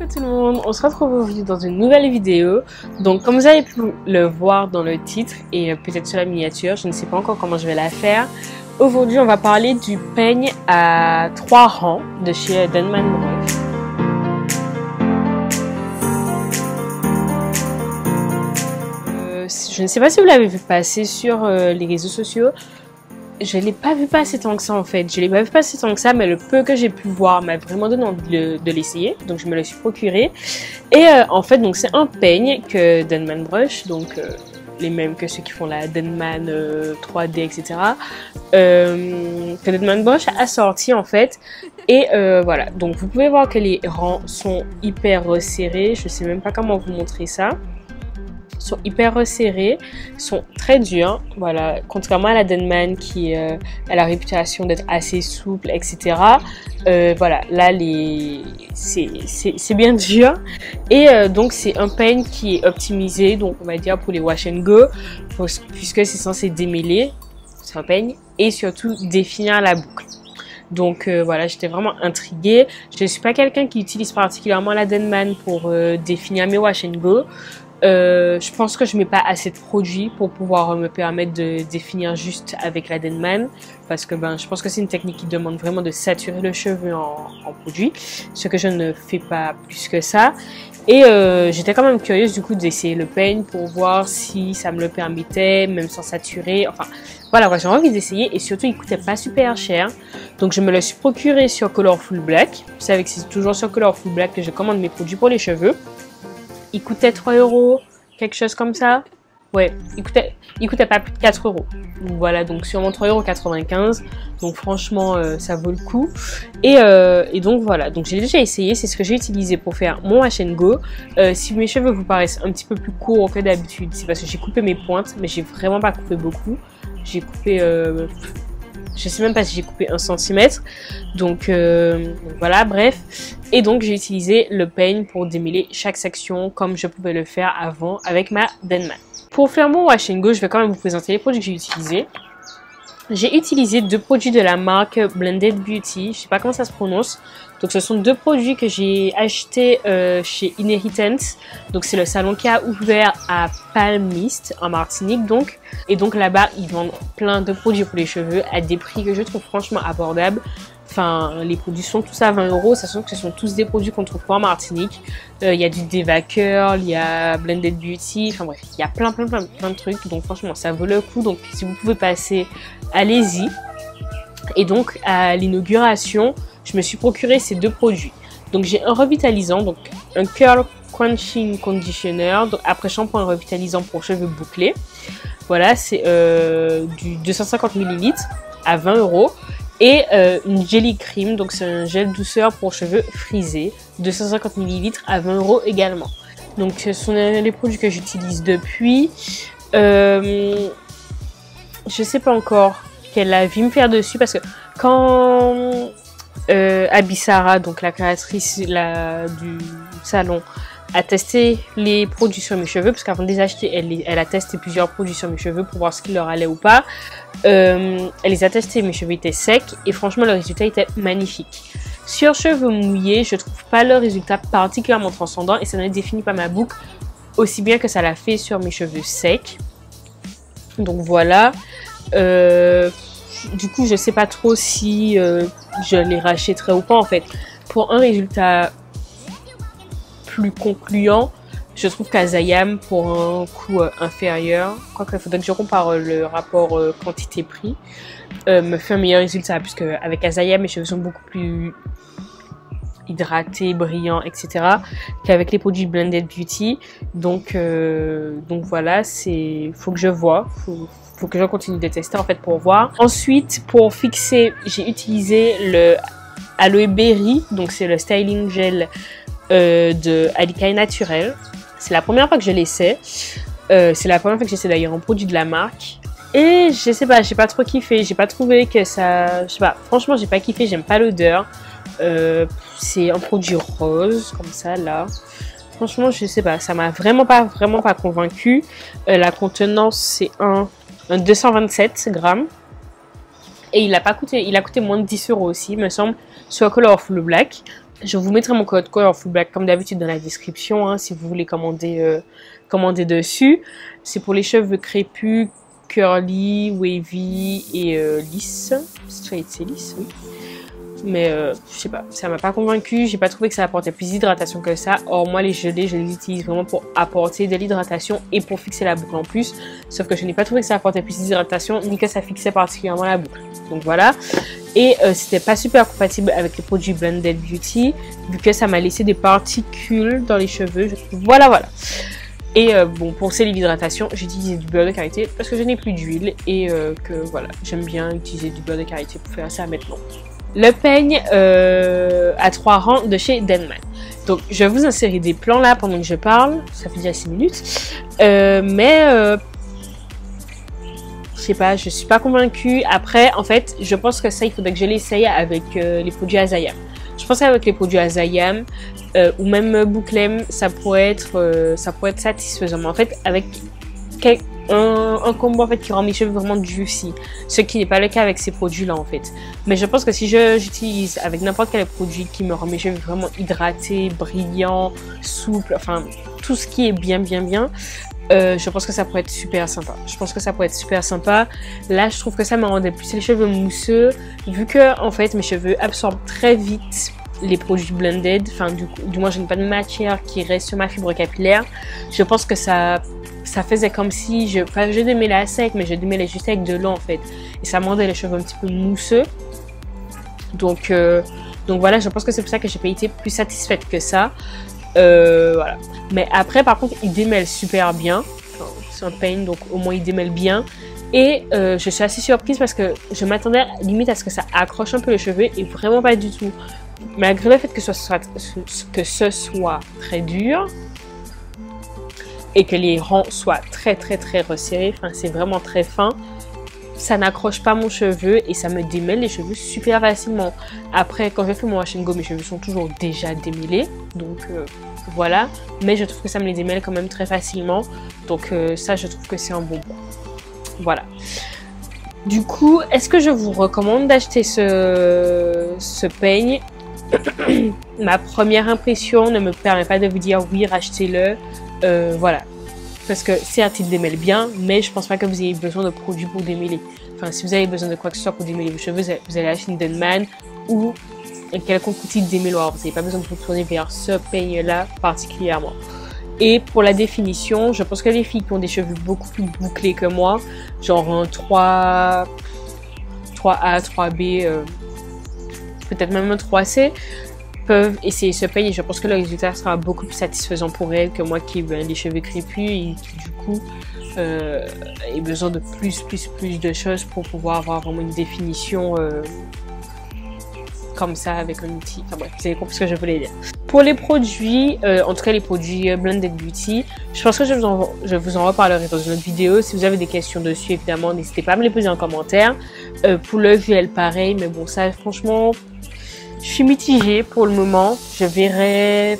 Coucou tout le monde, on se retrouve aujourd'hui dans une nouvelle vidéo. Donc comme vous avez pu le voir dans le titre et peut-être sur la miniature, je ne sais pas encore comment je vais la faire. Aujourd'hui on va parler du peigne à 3 rangs de chez Denman Broch. Je ne sais pas si vous l'avez vu passer sur les réseaux sociaux. Je ne l'ai pas vu passer tant que ça en fait. Je l'ai pas vu passer tant que ça, mais le peu que j'ai pu voir m'a vraiment donné envie de l'essayer. Donc je me le suis procuré. Et en fait, donc c'est un peigne que Denman Broch, donc les mêmes que ceux qui font la Denman 3D, etc. Que Denman Broch a sorti en fait. Et voilà. Donc vous pouvez voir que les rangs sont hyper resserrés. Je ne sais même pas comment vous montrer ça. Sont hyper resserrés, sont très durs, voilà, contrairement à la Denman qui a la réputation d'être assez souple, etc. Voilà, là c'est bien dur et donc c'est un peigne qui est optimisé, donc on va dire pour les wash and go, puisque c'est censé démêler, c'est un peigne, et surtout définir la boucle. Donc voilà, j'étais vraiment intriguée. Je ne suis pas quelqu'un qui utilise particulièrement la Denman pour définir mes wash and go. Je pense que je mets pas assez de produits pour pouvoir me permettre de définir juste avec la Denman, parce que je pense que c'est une technique qui demande vraiment de saturer le cheveu en produit, ce que je ne fais pas plus que ça. Et j'étais quand même curieuse du coup d'essayer le peigne pour voir si ça me le permettait, même sans saturer. Enfin voilà, j'ai envie d'essayer et surtout il coûtait pas super cher. Donc je me le suis procuré sur Colorful Black. Vous savez que c'est toujours sur Colorful Black que je commande mes produits pour les cheveux. Il coûtait 3 €, quelque chose comme ça. Ouais, il coûtait pas plus de 4 €. Donc voilà, donc sûrement 3,95 €. Donc franchement, ça vaut le coup. Et donc voilà, donc j'ai déjà essayé, c'est ce que j'ai utilisé pour faire mon wash and go. Si mes cheveux vous paraissent un petit peu plus courts que d'habitude, c'est parce que j'ai coupé mes pointes, mais j'ai vraiment pas coupé beaucoup. J'ai coupé... je sais même pas si j'ai coupé 1 cm. Donc voilà, bref. Et donc j'ai utilisé le peigne pour démêler chaque section comme je pouvais le faire avant avec ma Denman. Pour faire mon wash and go, je vais quand même vous présenter les produits que j'ai utilisés. J'ai utilisé 2 produits de la marque Blended Beauty, je sais pas comment ça se prononce. Donc ce sont 2 produits que j'ai achetés chez Inheritance. Donc c'est le salon qui a ouvert à Palm Mist en Martinique donc. Et donc là-bas ils vendent plein de produits pour les cheveux à des prix que je trouve franchement abordables. Enfin, les produits sont tous à 20 €, sachant que ce sont tous des produits qu'on trouve pas en Martinique. Il y a du Deva Curl, il y a Blended Beauty, enfin bref, il y a plein de trucs. Donc franchement, ça vaut le coup. Donc si vous pouvez passer, allez-y. Et donc à l'inauguration, je me suis procuré ces 2 produits. Donc j'ai un revitalisant, donc un Curl Crunching Conditioner, donc après shampoing revitalisant pour cheveux bouclés. Voilà, c'est du 250 ml à 20 €. Et une Jelly Cream, donc c'est un gel douceur pour cheveux frisés, 250 ml à 20 € également. Donc ce sont les produits que j'utilise depuis. Je sais pas encore quel avis me faire dessus parce que quand Abisara, donc la créatrice du salon, a testé les produits sur mes cheveux, parce qu'avant de les acheter, elle a testé plusieurs produits sur mes cheveux pour voir ce qui leur allait ou pas. Elle les a testés, mes cheveux étaient secs et franchement le résultat était magnifique. Sur cheveux mouillés, je trouve pas le résultat particulièrement transcendant et ça ne définit pas ma boucle aussi bien que ça l'a fait sur mes cheveux secs. Donc voilà. Du coup, je sais pas trop si je les rachèterai ou pas en fait. Pour un résultat plus concluant, je trouve qu'Azayam pour un coût inférieur, quoique il faudrait que je compare le rapport quantité-prix, me fait un meilleur résultat puisque avec Azayam mes cheveux sont beaucoup plus hydratés, brillants, etc. qu'avec les produits Blended Beauty. Donc voilà, faut que je vois, faut que je continue de tester en fait pour voir. Ensuite, pour fixer, j'ai utilisé le Aloe Berry, donc c'est le styling gel de Alikai Naturel. C'est la première fois que je l'essaie. C'est la première fois que j'essaie d'ailleurs un produit de la marque. Et je sais pas, j'ai pas trop kiffé. J'ai pas trouvé que ça... Je sais pas, franchement j'ai pas kiffé, j'aime pas l'odeur. C'est un produit rose, comme ça là. Franchement je sais pas, ça m'a vraiment pas convaincu. La contenance c'est un 227 grammes. Et il a coûté moins de 10 € aussi, me semble, sur Colorful Black. Je vous mettrai mon code Color Full Black comme d'habitude dans la description, hein, si vous voulez commander dessus. C'est pour les cheveux crépus, curly, wavy et lisses. Straight, c'est lisse, oui. Mais je sais pas, ça m'a pas convaincu. J'ai pas trouvé que ça apportait plus d'hydratation que ça. Or moi les gelées, je les utilise vraiment pour apporter de l'hydratation et pour fixer la boucle en plus. Sauf que je n'ai pas trouvé que ça apportait plus d'hydratation ni que ça fixait particulièrement la boucle. Donc voilà. Et c'était pas super compatible avec les produits Blended Beauty vu que ça m'a laissé des particules dans les cheveux. Voilà, voilà. Et bon, pour sceller l'hydratation, j'ai utilisé du beurre de karité parce que je n'ai plus d'huile et que voilà, j'aime bien utiliser du beurre de karité pour faire ça maintenant. Le peigne à 3 rangs de chez Denman. Donc, je vais vous insérer des plans là pendant que je parle. Ça fait déjà 6 minutes. Je sais pas, je suis pas convaincue. Après, en fait, je pense que ça, il faudrait que je l'essaye avec les produits Azayam. Je pense qu'avec les produits Azayam ou même Bouclem, ça pourrait être satisfaisant. Mais en fait, avec un combo en fait qui rend mes cheveux vraiment juicy, ce qui n'est pas le cas avec ces produits là en fait. Mais je pense que si j'utilise avec n'importe quel produit qui me rend mes cheveux vraiment hydratés, brillants, souples, enfin tout ce qui est bien, je pense que ça pourrait être super sympa. Là, je trouve que ça me rendait plus les cheveux mousseux, vu que en fait mes cheveux absorbent très vite les produits blended. Enfin, du moins, je n'ai pas de matière qui reste sur ma fibre capillaire. Je pense que ça faisait comme si je démêlais à sec, mais je démêlais juste avec de l'eau en fait. Et ça me rendait les cheveux un petit peu mousseux. Donc voilà, je pense que c'est pour ça que j'ai pas été plus satisfaite que ça. Voilà. Mais après, par contre, il démêle super bien. Enfin, c'est un peigne, donc au moins il démêle bien. Et je suis assez surprise parce que je m'attendais limite à ce que ça accroche un peu les cheveux et vraiment pas du tout. Malgré le fait que ce soit très dur et que les rangs soient très resserrés, enfin c'est vraiment très fin, ça n'accroche pas mon cheveu et ça me démêle les cheveux super facilement. Après, quand je fais mon wash and go, mes cheveux sont toujours déjà démêlés, donc voilà. Mais je trouve que ça me les démêle quand même très facilement, donc ça je trouve que c'est un bon point. Voilà. Du coup, est-ce que je vous recommande d'acheter ce peigne? Ma première impression ne me permet pas de vous dire oui, rachetez-le. Voilà. Parce que certes, il démêle bien, mais je pense pas que vous ayez besoin de produits pour démêler. Enfin, si vous avez besoin de quoi que ce soit pour démêler vos cheveux, vous allez acheter une Denman ou un quelconque outil de démêloir. Vous n'avez pas besoin de vous tourner vers ce peigne-là particulièrement. Et pour la définition, je pense que les filles qui ont des cheveux beaucoup plus bouclés que moi, genre un 3A, 3B, peut-être même un 3C, peuvent essayer ce peigne et je pense que le résultat sera beaucoup plus satisfaisant pour elles que moi qui ai les cheveux crépus et qui du coup ai besoin de plus de choses pour pouvoir avoir vraiment une définition comme ça avec un outil. Enfin bref, vous avez compris ce que je voulais dire. Pour les produits, en tout cas les produits Blended Beauty, je pense que je vous en reparlerai dans une autre vidéo. Si vous avez des questions dessus, évidemment, n'hésitez pas à me les poser en commentaire. Pour le VL, pareil, mais bon, ça, franchement, je suis mitigée pour le moment. Je verrai,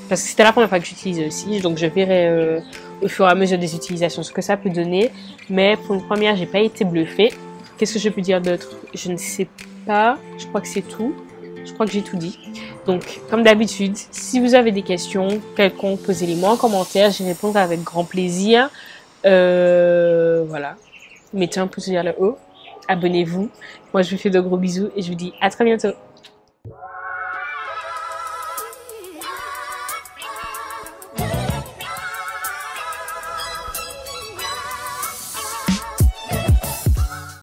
parce que c'était la première fois que j'utilisais aussi, donc je verrai au fur et à mesure des utilisations ce que ça peut donner. Mais pour une première, j'ai pas été bluffée. Qu'est-ce que je peux dire d'autre? Je ne sais pas. Je crois que c'est tout. Je crois que j'ai tout dit. Donc, comme d'habitude, si vous avez des questions quelconques, posez-les moi en commentaire. J'y répondrai avec grand plaisir. Voilà. Mettez un pouce vers le haut. Abonnez-vous. Moi, je vous fais de gros bisous et je vous dis à très bientôt.